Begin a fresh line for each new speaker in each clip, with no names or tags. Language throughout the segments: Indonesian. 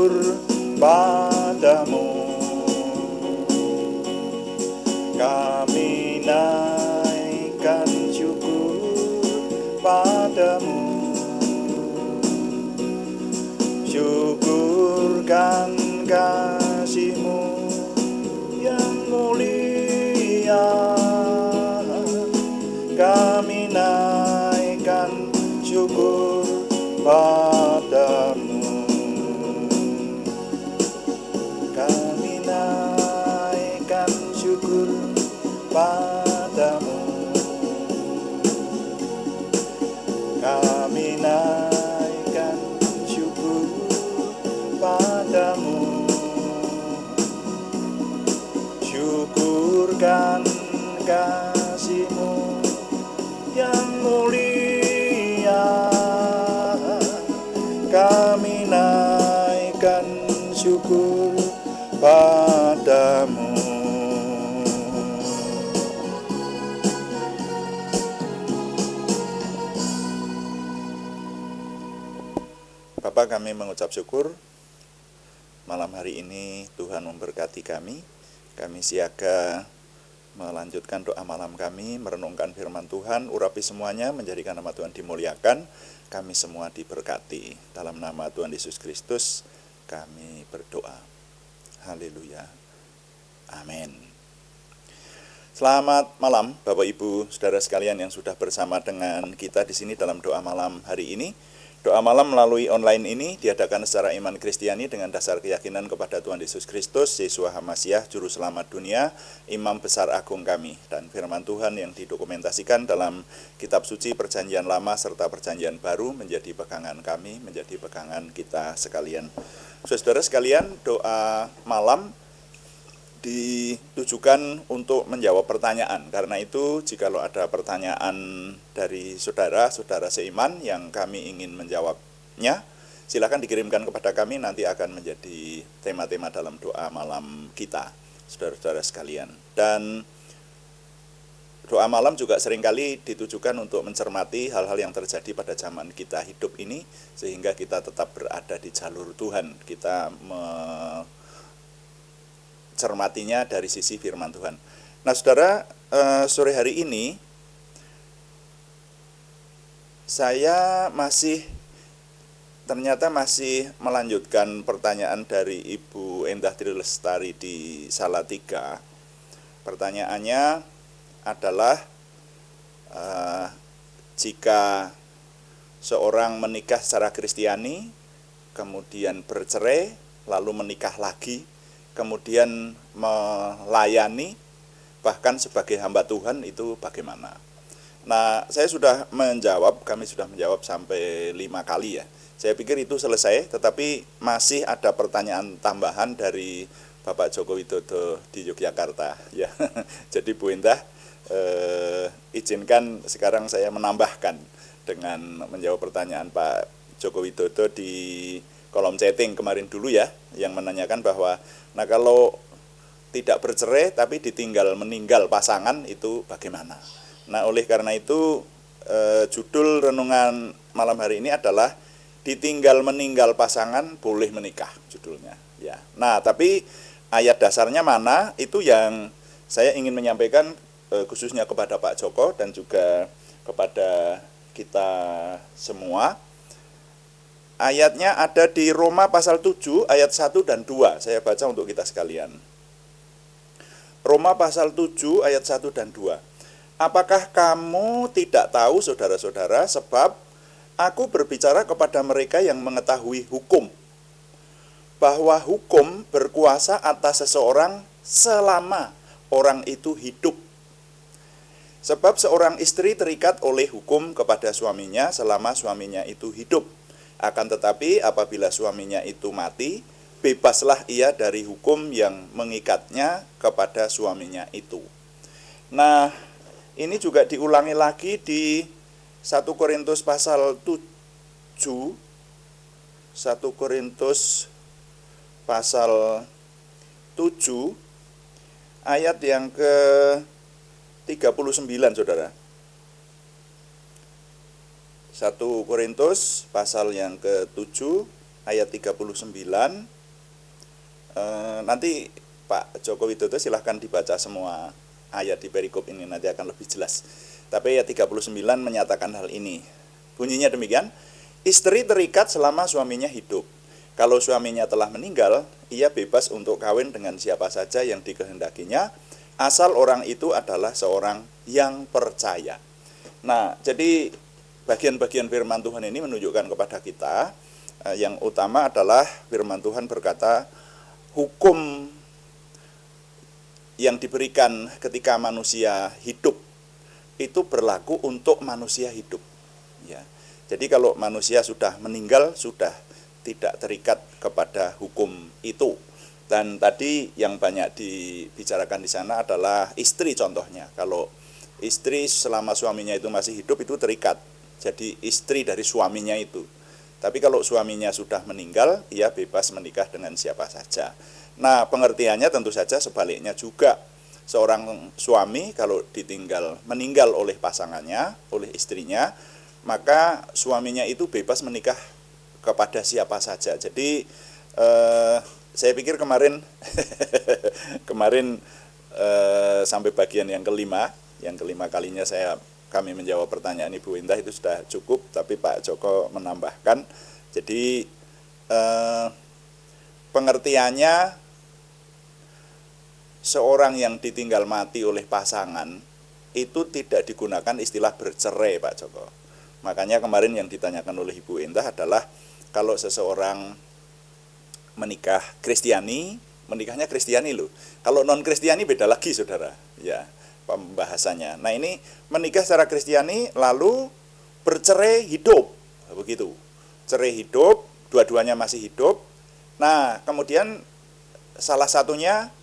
syukur padamu. Kami naikkan syukur padamu. Syukurkan kasih-Mu yang mulia. Kami naikkan syukur padamu. Kami naikkan syukur padamu. Kami naikkan syukur padamu. Syukurkan kasih-Mu yang mulia. Kami naikkan syukur padamu. Bapa, kami mengucap syukur malam hari ini Tuhan memberkati kami. Kami siaga melanjutkan doa malam kami, merenungkan firman Tuhan, urapi semuanya, menjadikan nama Tuhan dimuliakan. Kami semua diberkati. Dalam nama Tuhan Yesus Kristus kami berdoa. Haleluya. Amin. Selamat malam Bapak Ibu, Saudara sekalian yang sudah bersama dengan kita di sini dalam doa malam hari ini. Doa malam melalui online ini diadakan secara iman Kristiani dengan dasar keyakinan kepada Tuhan Yesus Kristus, Yeshua HaMasyiah, Juru Selamat dunia, Imam Besar Agung kami, dan firman Tuhan yang didokumentasikan dalam kitab suci Perjanjian Lama serta Perjanjian Baru menjadi pegangan kami, menjadi pegangan kita sekalian. Saudara sekalian, doa malam ditujukan untuk menjawab pertanyaan. Karena itu, jikalau ada pertanyaan dari saudara-saudara seiman yang kami ingin menjawabnya, silakan dikirimkan kepada kami, nanti akan menjadi tema-tema dalam doa malam kita, saudara-saudara sekalian. Dan doa malam juga seringkali ditujukan untuk mencermati hal-hal yang terjadi pada zaman kita hidup ini, sehingga kita tetap berada di jalur Tuhan. Kita cermatinya dari sisi firman Tuhan. Nah, saudara, sore hari ini saya ternyata masih melanjutkan pertanyaan dari Ibu Endah Trilestari di Salatiga. Pertanyaannya adalah, jika seorang menikah secara Kristiani, kemudian bercerai, lalu menikah lagi, kemudian melayani bahkan sebagai hamba Tuhan, itu bagaimana? Nah, kami sudah menjawab sampai 5 kali ya. Saya pikir itu selesai, tetapi masih ada pertanyaan tambahan dari Bapak Joko Widodo di Yogyakarta ya. Jadi Bu Endah, izinkan sekarang saya menambahkan dengan menjawab pertanyaan Pak Joko Widodo di kolom chatting kemarin dulu ya, yang menanyakan bahwa, nah kalau tidak bercerai tapi ditinggal meninggal pasangan, itu bagaimana? Nah, oleh karena itu judul renungan malam hari ini adalah ditinggal meninggal pasangan boleh menikah, judulnya ya. Nah, tapi ayat dasarnya mana, itu yang saya ingin menyampaikan khususnya kepada Pak Joko dan juga kepada kita semua. Ayatnya ada di Roma pasal 7 ayat 1 dan 2. Saya baca untuk kita sekalian. Roma pasal 7 ayat 1 dan 2. Apakah kamu tidak tahu, saudara-saudara, sebab aku berbicara kepada mereka yang mengetahui hukum, bahwa hukum berkuasa atas seseorang selama orang itu hidup. Sebab seorang istri terikat oleh hukum kepada suaminya selama suaminya itu hidup. Akan tetapi apabila suaminya itu mati, bebaslah ia dari hukum yang mengikatnya kepada suaminya itu. Nah, ini juga diulangi lagi di 1 Korintus pasal 7. 1 Korintus pasal 7 ayat yang ke-39, saudara. 1 Korintus pasal yang ke-7 ayat 39. Nanti Pak Joko Widodo silahkan dibaca semua ayat di perikop ini, nanti akan lebih jelas. Tapi ayat 39 menyatakan hal ini. Bunyinya demikian, istri terikat selama suaminya hidup. Kalau suaminya telah meninggal, ia bebas untuk kawin dengan siapa saja yang dikehendakinya, asal orang itu adalah seorang yang percaya. Nah, jadi bagian-bagian firman Tuhan ini menunjukkan kepada kita, yang utama adalah firman Tuhan berkata, hukum yang diberikan ketika manusia hidup itu berlaku untuk manusia hidup. Ya. Jadi kalau manusia sudah meninggal, sudah tidak terikat kepada hukum itu. Dan tadi yang banyak dibicarakan di sana adalah istri contohnya. Kalau istri selama suaminya itu masih hidup itu terikat, jadi istri dari suaminya itu. Tapi kalau suaminya sudah meninggal, ia bebas menikah dengan siapa saja. Nah, pengertiannya tentu saja sebaliknya juga. Seorang suami kalau meninggal oleh pasangannya, oleh istrinya, maka suaminya itu bebas menikah kepada siapa saja. Jadi saya pikir kemarin sampai bagian yang kelima kalinya kami menjawab pertanyaan Ibu Indah itu sudah cukup, tapi Pak Joko menambahkan. Jadi pengertiannya, seorang yang ditinggal mati oleh pasangan itu tidak digunakan istilah bercerai, Pak Joko. Makanya kemarin yang ditanyakan oleh Ibu Indah adalah kalau seseorang menikah Kristiani, menikahnya Kristiani loh. Kalau non Kristiani beda lagi, Saudara. Ya, pembahasannya. Nah, ini menikah secara Kristiani lalu bercerai hidup. Begitu. Cerai hidup, dua-duanya masih hidup. Nah, kemudian salah satunya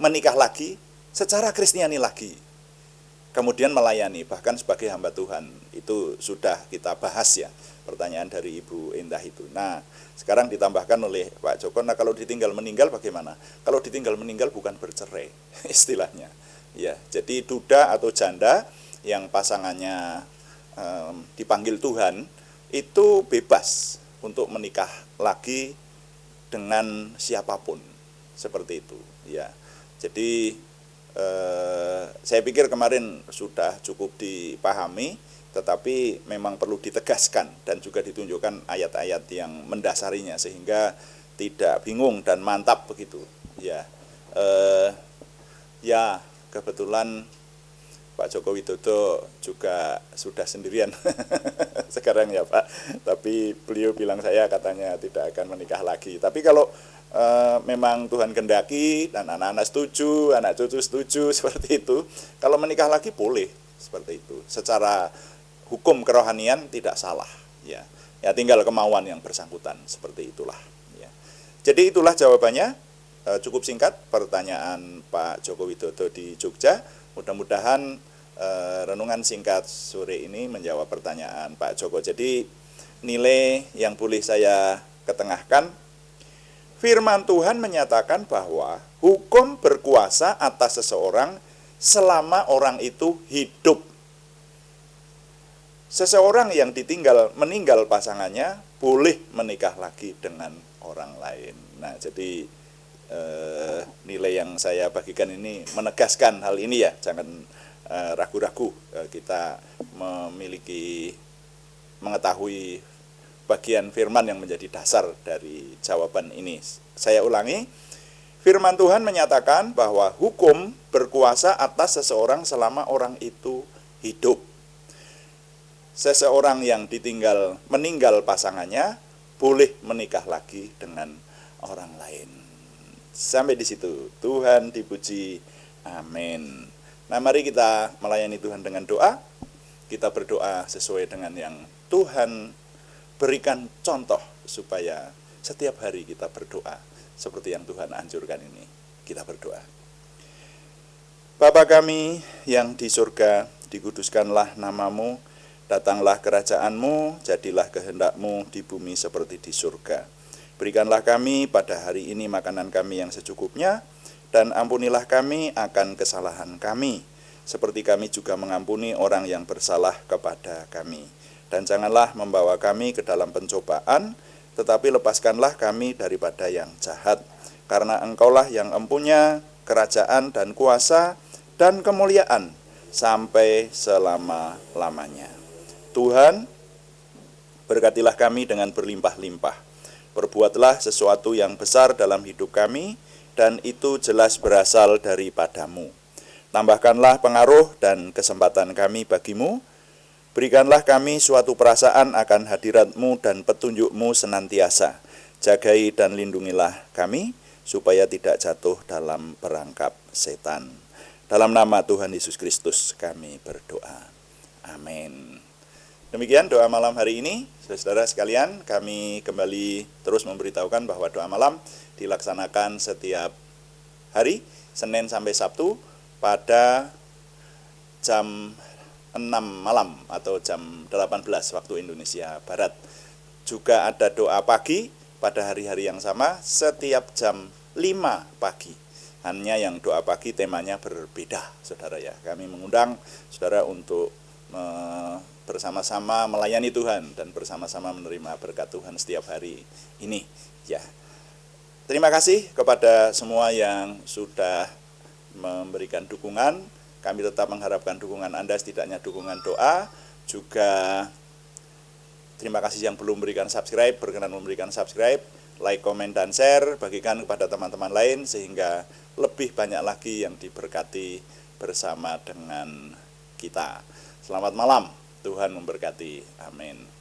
menikah lagi secara Kristiani lagi. Kemudian melayani, bahkan sebagai hamba Tuhan. Itu sudah kita bahas ya, pertanyaan dari Ibu Indah itu. Nah, sekarang ditambahkan oleh Pak Joko, nah kalau ditinggal meninggal bagaimana? Kalau ditinggal meninggal bukan bercerai, istilahnya. Ya, jadi duda atau janda yang pasangannya dipanggil Tuhan, itu bebas untuk menikah lagi dengan siapapun. Seperti itu, ya. Jadi saya pikir kemarin sudah cukup dipahami, tetapi memang perlu ditegaskan dan juga ditunjukkan ayat-ayat yang mendasarinya sehingga tidak bingung dan mantap begitu. Ya, ya kebetulan Pak Joko Widodo juga sudah sendirian sekarang ya Pak. Tapi beliau bilang saya katanya tidak akan menikah lagi. Tapi kalau memang Tuhan kehendaki dan anak-anak setuju, anak cucu setuju seperti itu, kalau menikah lagi boleh seperti itu. Secara hukum kerohanian tidak salah, ya. Ya tinggal kemauan yang bersangkutan, seperti itulah. Ya. Jadi itulah jawabannya, cukup singkat pertanyaan Pak Joko Widodo di Jogja. Mudah-mudahan renungan singkat sore ini menjawab pertanyaan Pak Joko. Jadi nilai yang boleh saya ketengahkan, firman Tuhan menyatakan bahwa hukum berkuasa atas seseorang selama orang itu hidup. Seseorang yang meninggal pasangannya boleh menikah lagi dengan orang lain. Nah, jadi nilai yang saya bagikan ini menegaskan hal ini ya, jangan ragu-ragu kita mengetahui bagian firman yang menjadi dasar dari jawaban ini. Saya ulangi, firman Tuhan menyatakan bahwa hukum berkuasa atas seseorang selama orang itu hidup. Seseorang yang meninggal pasangannya boleh menikah lagi dengan orang lain. Sampai di situ. Tuhan dipuji. Amin. Nah, mari kita melayani Tuhan dengan doa. Kita berdoa sesuai dengan yang Tuhan berikan contoh supaya setiap hari kita berdoa seperti yang Tuhan anjurkan ini. Kita berdoa. Bapa kami yang di surga, dikuduskanlah namamu, datanglah kerajaan-Mu, jadilah kehendak-Mu di bumi seperti di surga. Berikanlah kami pada hari ini makanan kami yang secukupnya, dan ampunilah kami akan kesalahan kami, seperti kami juga mengampuni orang yang bersalah kepada kami. Dan janganlah membawa kami ke dalam pencobaan, tetapi lepaskanlah kami daripada yang jahat. Karena Engkaulah yang empunya kerajaan dan kuasa dan kemuliaan sampai selama-lamanya. Tuhan, berkatilah kami dengan berlimpah-limpah. Perbuatlah sesuatu yang besar dalam hidup kami, dan itu jelas berasal daripadamu. Tambahkanlah pengaruh dan kesempatan kami bagimu. Berikanlah kami suatu perasaan akan hadirat-Mu dan petunjuk-Mu senantiasa. Jagai dan lindungilah kami, supaya tidak jatuh dalam perangkap setan. Dalam nama Tuhan Yesus Kristus kami berdoa. Amin. Demikian doa malam hari ini. Saudara sekalian, kami kembali terus memberitahukan bahwa doa malam dilaksanakan setiap hari, Senin sampai Sabtu, pada jam 6 malam atau jam 18 waktu Indonesia Barat. Juga ada doa pagi pada hari-hari yang sama setiap jam 5 pagi. Hanya yang doa pagi temanya berbeda, saudara ya. Kami mengundang saudara untuk bersama-sama melayani Tuhan dan bersama-sama menerima berkat Tuhan setiap hari ini ya. Terima kasih kepada semua yang sudah memberikan dukungan. Kami tetap mengharapkan dukungan Anda, setidaknya dukungan doa. Juga terima kasih yang belum memberikan subscribe, berkenan memberikan subscribe, like, komen, dan share, bagikan kepada teman-teman lain sehingga lebih banyak lagi yang diberkati bersama dengan kita. Selamat malam, Tuhan memberkati. Amin.